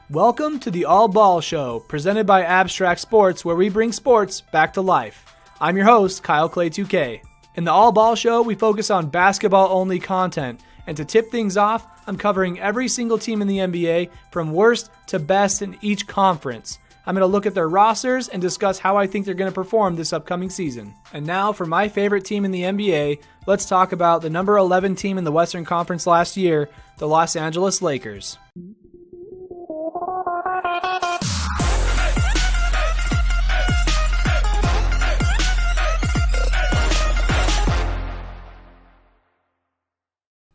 Welcome to the All Ball Show, presented by Abstract Sports, where we bring sports back to life. I'm your host, Kyle Clay 2K. In the All Ball Show, we focus on basketball-only content, and to tip things off, I'm covering every single team in the NBA from worst to best in each conference. I'm going to look at their rosters and discuss how I think they're going to perform this upcoming season. And now for my favorite team in the NBA, let's talk about the number 11 team in the Western Conference last year, the Los Angeles Lakers.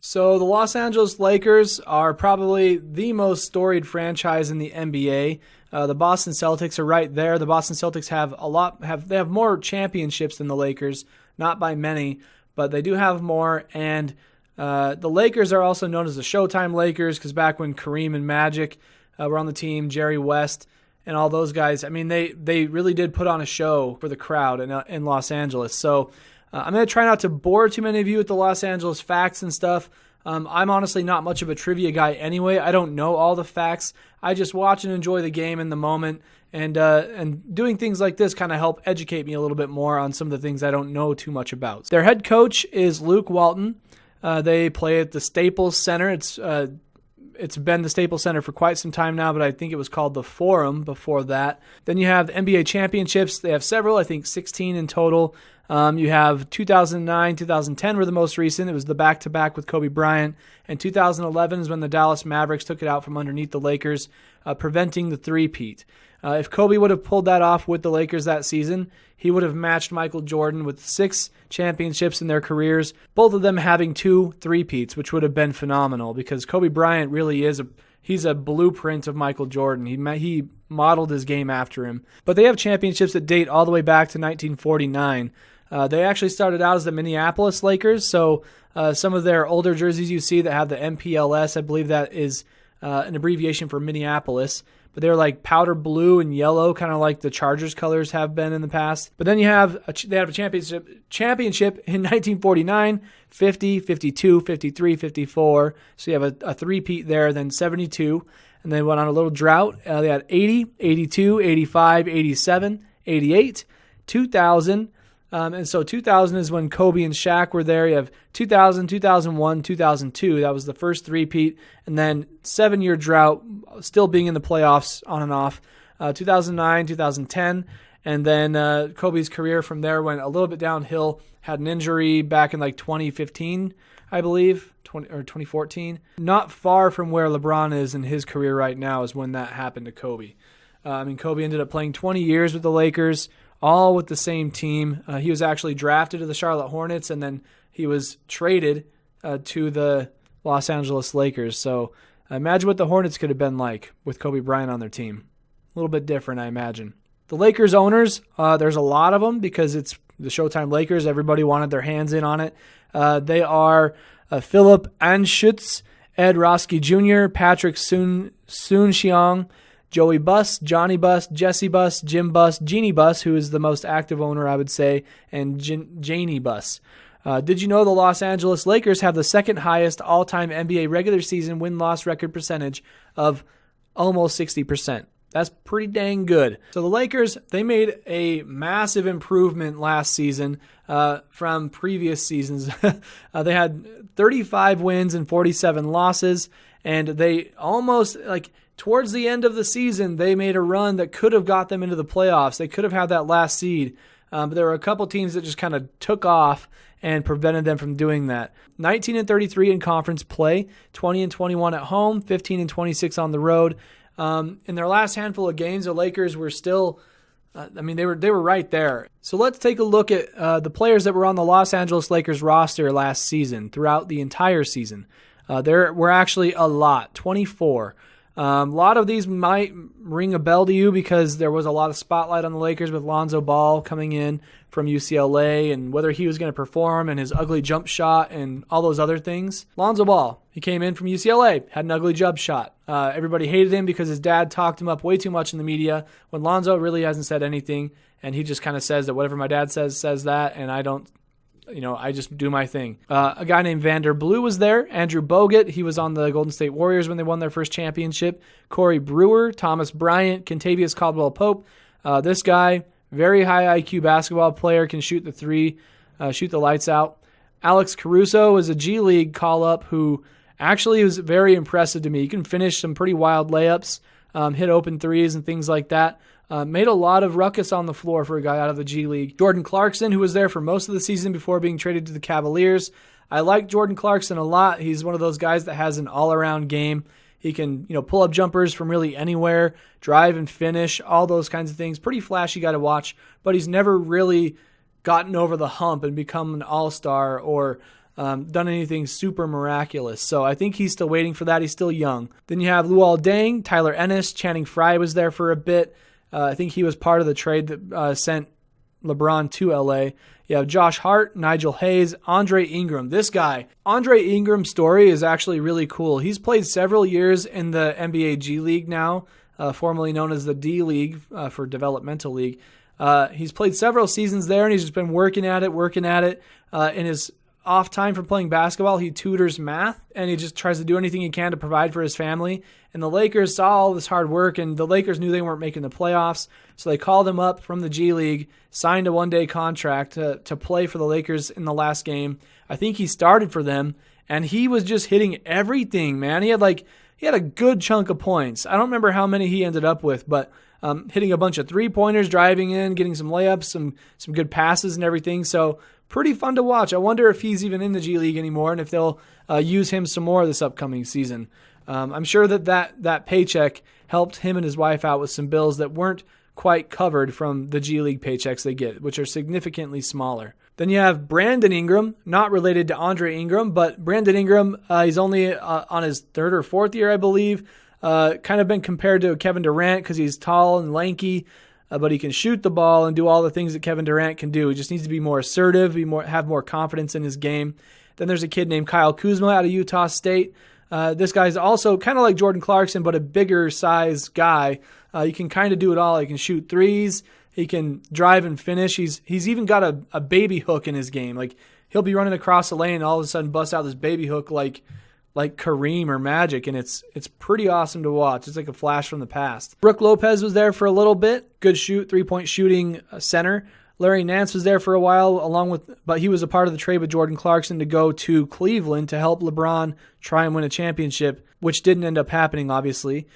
So the Los Angeles Lakers are probably the most storied franchise in the NBA. The Boston Celtics are right there. The Boston Celtics have more championships than the Lakers, not by many, but they do have more. And the Lakers are also known as the Showtime Lakers because back when Kareem and Magic were on the team, Jerry West and all those guys, I mean, they really did put on a show for the crowd in Los Angeles. So I'm going to try not to bore too many of you with the Los Angeles facts and stuff. I'm honestly not much of a trivia guy anyway. I don't know all the facts. I just watch and enjoy the game in the moment, and doing things like this kind of help educate me a little bit more on some of the things I don't know too much about. Their head coach is Luke Walton. They play at the Staples Center. It's been the Staples Center for quite some time now, but I think it was called the Forum before that. Then you have the NBA championships. They have several, I think 16 in total. You have 2009, 2010 were the most recent. It was the back-to-back with Kobe Bryant. And 2011 is when the Dallas Mavericks took it out from underneath the Lakers, preventing the three-peat. If Kobe would have pulled that off with the Lakers that season, he would have matched Michael Jordan with 6 championships in their careers, both of them having 2 three-peats, which would have been phenomenal because Kobe Bryant really is he's a blueprint of Michael Jordan. He modeled his game after him. But they have championships that date all the way back to 1949. They actually started out as the Minneapolis Lakers, so some of their older jerseys you see that have the MPLS, I believe that is an abbreviation for Minneapolis, but they're like powder blue and yellow, kind of like the Chargers colors have been in the past. But then they have a championship in 1949, 50, 52, 53, 54, so you have a three-peat there, then 72, and they went on a little drought. They had 80, 82, 85, 87, 88, 2000, and so 2000 is when Kobe and Shaq were there. You have 2000, 2001, 2002. That was the first three-peat. And then 7-year drought, still being in the playoffs on and off. 2009, 2010. And then Kobe's career from there went a little bit downhill. Had an injury back in like 2015, I believe, or 2014. Not far from where LeBron is in his career right now is when that happened to Kobe. Kobe ended up playing 20 years with the Lakers, all with the same team. He was actually drafted to the Charlotte Hornets, and then he was traded to the Los Angeles Lakers. So imagine what the Hornets could have been like with Kobe Bryant on their team. A little bit different, I imagine. The Lakers owners, there's a lot of them because it's the Showtime Lakers. Everybody wanted their hands in on it. They are Philip Anschutz, Ed Roski Jr., Patrick Soon-Shiong, Joey Buss, Johnny Buss, Jesse Buss, Jim Buss, Jeanie Buss, who is the most active owner, I would say, and Janie Buss. Did you know the Los Angeles Lakers have the second highest all-time NBA regular season win-loss record percentage of almost 60%? That's pretty dang good. So the Lakers, they made a massive improvement last season from previous seasons. They had 35 wins and 47 losses, and they almost, towards the end of the season, they made a run that could have got them into the playoffs. They could have had that last seed, but there were a couple teams that just kind of took off and prevented them from doing that. 19-33 in conference play, 20-21 at home, 15-26 on the road. In their last handful of games, the Lakers were still, they were right there. So let's take a look at the players that were on the Los Angeles Lakers roster last season, throughout the entire season. There were actually a lot, 24. A lot of these might ring a bell to you because there was a lot of spotlight on the Lakers with Lonzo Ball coming in from UCLA and whether he was going to perform and his ugly jump shot and all those other things. Lonzo Ball, he came in from UCLA, had an ugly jump shot. Everybody hated him because his dad talked him up way too much in the media when Lonzo really hasn't said anything, and he just kind of says that whatever my dad says that, and I don't I just do my thing. A guy named Vander Blue was there. Andrew Bogut, he was on the Golden State Warriors when they won their first championship. Corey Brewer, Thomas Bryant, Kentavious Caldwell-Pope. This guy, very high IQ basketball player, can shoot the three, shoot the lights out. Alex Caruso is a G League call-up who actually was very impressive to me. He can finish some pretty wild layups, hit open threes and things like that. Made a lot of ruckus on the floor for a guy out of the G League. Jordan Clarkson, who was there for most of the season before being traded to the Cavaliers. I like Jordan Clarkson a lot. He's one of those guys that has an all-around game. He can, pull up jumpers from really anywhere, drive and finish, all those kinds of things. Pretty flashy guy to watch, but he's never really gotten over the hump and become an all-star or done anything super miraculous. So I think he's still waiting for that. He's still young. Then you have Luol Deng, Tyler Ennis, Channing Frye was there for a bit. I think he was part of the trade that sent LeBron to LA. You have Josh Hart, Nigel Hayes, Andre Ingram. This guy, Andre Ingram's story is actually really cool. He's played several years in the NBA G League now, formerly known as the D League for Developmental League. He's played several seasons there, and he's just been working at it. In his off time from playing basketball, he tutors math, and he just tries to do anything he can to provide for his family. And the Lakers saw all this hard work, and the Lakers knew they weren't making the playoffs, so they called him up from the G League, signed a one-day contract to play for the Lakers in the last game. I think he started for them, and he was just hitting everything, man. He had a good chunk of points. I don't remember how many he ended up with, but hitting a bunch of three-pointers, driving in, getting some layups, some good passes and everything. So pretty fun to watch. I wonder if he's even in the G League anymore and if they'll use him some more this upcoming season. I'm sure that paycheck helped him and his wife out with some bills that weren't quite covered from the G League paychecks they get, which are significantly smaller. Then you have Brandon Ingram, not related to Andre Ingram, but Brandon Ingram, he's only on his third or fourth year, I believe. Kind of been compared to Kevin Durant because he's tall and lanky, but he can shoot the ball and do all the things that Kevin Durant can do. He just needs to be more assertive, have more confidence in his game. Then there's a kid named Kyle Kuzma out of Utah State. This guy's also kind of like Jordan Clarkson, but a bigger size guy. He can kind of do it all. He can shoot threes. He can drive and finish. He's even got a baby hook in his game. Like he'll be running across the lane and all of a sudden bust out this baby hook like Kareem or Magic, and it's pretty awesome to watch. It's like a flash from the past. Brook Lopez was there for a little bit. Good three-point shooting center. Larry Nance was there for a while, but he was a part of the trade with Jordan Clarkson to go to Cleveland to help LeBron try and win a championship, which didn't end up happening, obviously.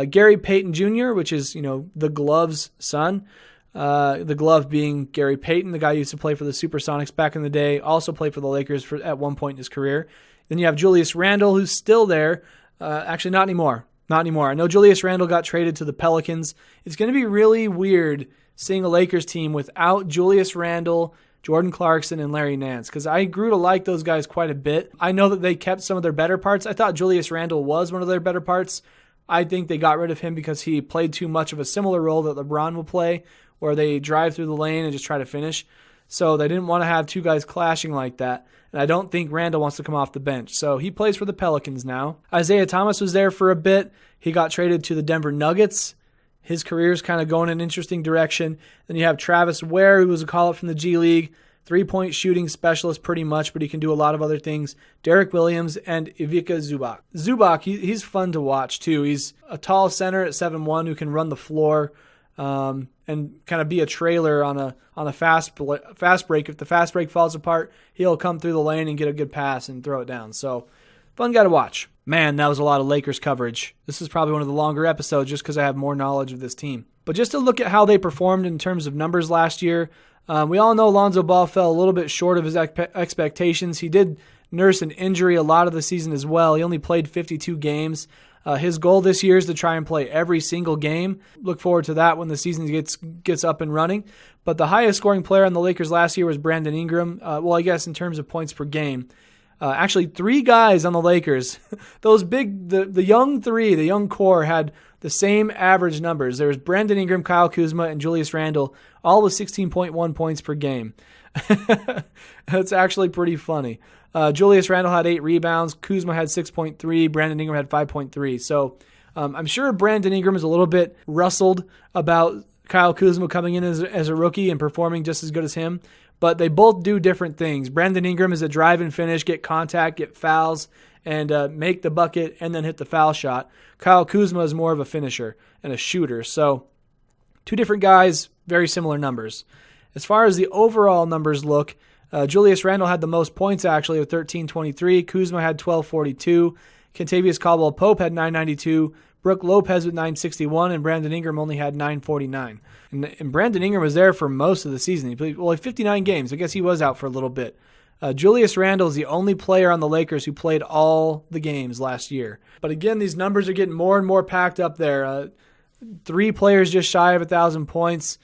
Gary Payton Jr., which is, the Glove's son. The Glove being Gary Payton, the guy who used to play for the Supersonics back in the day, also played for the Lakers at one point in his career. Then you have Julius Randle, who's still there. Actually, not anymore. I know Julius Randle got traded to the Pelicans. It's going to be really weird seeing a Lakers team without Julius Randle, Jordan Clarkson, and Larry Nance, because I grew to like those guys quite a bit. I know that they kept some of their better parts. I thought Julius Randle was one of their better parts. I think they got rid of him because he played too much of a similar role that LeBron will play, where they drive through the lane and just try to finish. So they didn't want to have two guys clashing like that. And I don't think Randle wants to come off the bench. So he plays for the Pelicans now. Isaiah Thomas was there for a bit. He got traded to the Denver Nuggets. His career's kind of going in an interesting direction. Then you have Travis Ware, who was a call-up from the G League. Three-point shooting specialist pretty much, but he can do a lot of other things. Derek Williams and Ivica Zubac. Zubac, he's fun to watch too. He's a tall center at 7'1" who can run the floor and kind of be a trailer on a fast break. If the fast break falls apart, he'll come through the lane and get a good pass and throw it down. So fun guy to watch. Man, that was a lot of Lakers coverage. This is probably one of the longer episodes just because I have more knowledge of this team. But just to look at how they performed in terms of numbers last year, we all know Lonzo Ball fell a little bit short of his expectations. He did nurse an injury a lot of the season as well. He only played 52 games. His goal this year is to try and play every single game. Look forward to that when the season gets up and running. But the highest scoring player on the Lakers last year was Brandon Ingram. I guess in terms of points per game. Actually, three guys on the Lakers, those big, the young three, the young core had the same average numbers. There was Brandon Ingram, Kyle Kuzma, and Julius Randle, all with 16.1 points per game. That's actually pretty funny. Julius Randle had 8 rebounds. Kuzma had 6.3. Brandon Ingram had 5.3. So I'm sure Brandon Ingram is a little bit rustled about Kyle Kuzma coming in as a rookie and performing just as good as him. but they both do different things. Brandon Ingram is a drive and finish, get contact, get fouls, and make the bucket and then hit the foul shot. Kyle Kuzma is more of a finisher and a shooter. So two different guys, very similar numbers. As far as the overall numbers look, Julius Randle had the most points actually with 1323. Kuzma had 1242. Kentavious Caldwell-Pope had 992. Brook Lopez with 961, and Brandon Ingram only had 949. And Brandon Ingram was there for most of the season. He played 59 games. I guess he was out for a little bit. Julius Randle is the only player on the Lakers who played all the games last year. But again, these numbers are getting more and more packed up there. 3 players just shy of 1,000 points.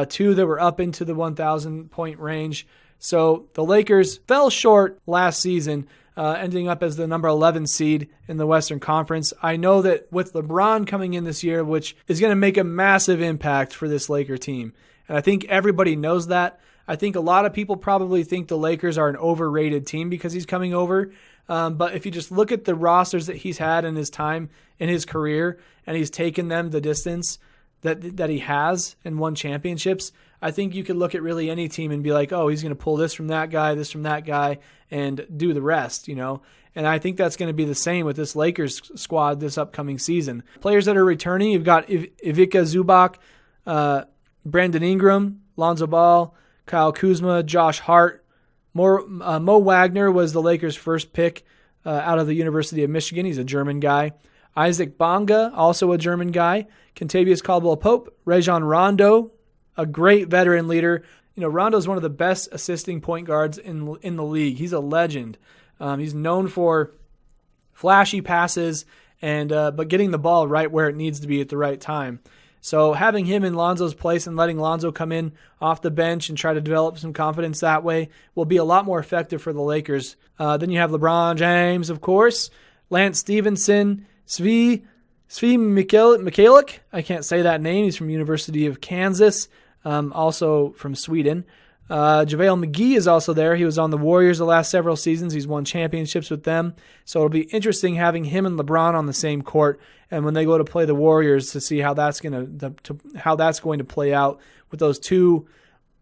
2 that were up into the 1,000-point range. So the Lakers fell short last season, ending up as the number 11 seed in the Western Conference. I know that with LeBron coming in this year, which is going to make a massive impact for this Laker team, and I think everybody knows that. I think a lot of people probably think the Lakers are an overrated team because he's coming over. But if you just look at the rosters that he's had in his time in his career, and he's taken them the distance that he has and won championships, I think you could look at really any team and be like, oh, he's going to pull this from that guy, and do the rest, you know. And I think that's going to be the same with this Lakers squad this upcoming season. Players that are returning, you've got Ivica Zubac, Brandon Ingram, Lonzo Ball, Kyle Kuzma, Josh Hart. Mo Wagner was the Lakers' first pick out of the University of Michigan. He's a German guy. Isaac Bonga, also a German guy. Kentavious Caldwell-Pope, Rajon Rondo, a great veteran leader. You know, Rondo is one of the best assisting point guards in the league. He's a legend. He's known for flashy passes but getting the ball right where it needs to be at the right time. So having him in Lonzo's place and letting Lonzo come in off the bench and try to develop some confidence that way will be a lot more effective for the Lakers. Then you have LeBron James, of course, Lance Stevenson, Svi Mikhailiuk. I can't say that name. He's from University of Kansas, also from Sweden. JaVale McGee is also there. He was on the Warriors the last several seasons. He's won championships with them. So it'll be interesting having him and LeBron on the same court, and when they go to play the Warriors, to see how that's going to play out with those two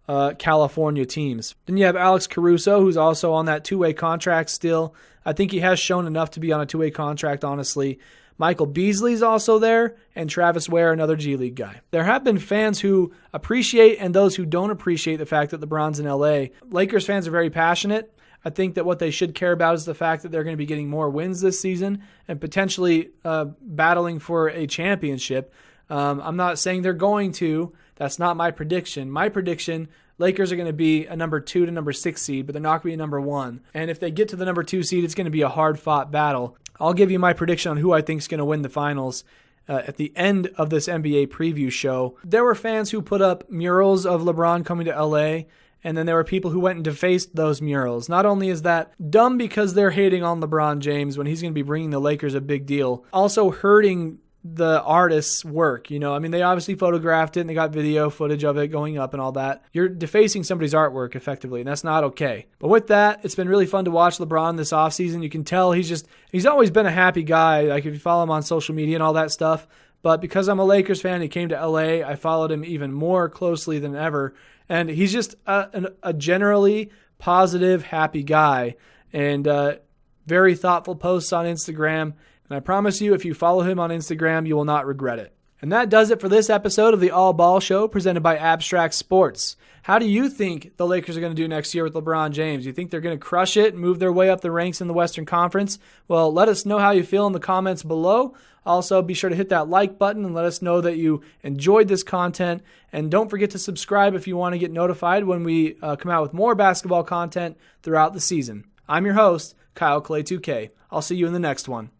California teams. Then you have Alex Caruso, who's also on that two-way contract still. I think he has shown enough to be on a two-way contract, honestly. Michael Beasley's also there, and Travis Ware, another G League guy. There have been fans who appreciate and those who don't appreciate the fact that LeBron's in LA. Lakers fans are very passionate. I think that what they should care about is the fact that they're going to be getting more wins this season and potentially battling for a championship. I'm not saying they're going to. That's not my prediction. My prediction, Lakers are going to be a number 2 to number 6 seed, but they're not going to be a number 1. And if they get to the number 2 seed, it's going to be a hard-fought battle. I'll give you my prediction on who I think is going to win the finals at the end of this NBA preview show. There were fans who put up murals of LeBron coming to LA, and then there were people who went and defaced those murals. Not only is that dumb because they're hating on LeBron James when he's going to be bringing the Lakers a big deal, also hurting the artist's work. You know, I mean, they obviously photographed it and they got video footage of it going up and all that. You're defacing somebody's artwork effectively, and that's not okay. But with that, it's been really fun to watch LeBron this offseason. You can tell he's always been a happy guy. Like if you follow him on social media and all that stuff. But because I'm a Lakers fan, he came to LA. I followed him even more closely than ever. And he's just a generally positive, happy guy. And very thoughtful posts on Instagram. And I promise you, if you follow him on Instagram, you will not regret it. And that does it for this episode of the All Ball Show presented by Abstract Sports. How do you think the Lakers are going to do next year with LeBron James? You think they're going to crush it and move their way up the ranks in the Western Conference? Well, let us know how you feel in the comments below. Also, be sure to hit that like button and let us know that you enjoyed this content. And don't forget to subscribe if you want to get notified when we come out with more basketball content throughout the season. I'm your host, Kyle Clay 2K. I'll see you in the next one.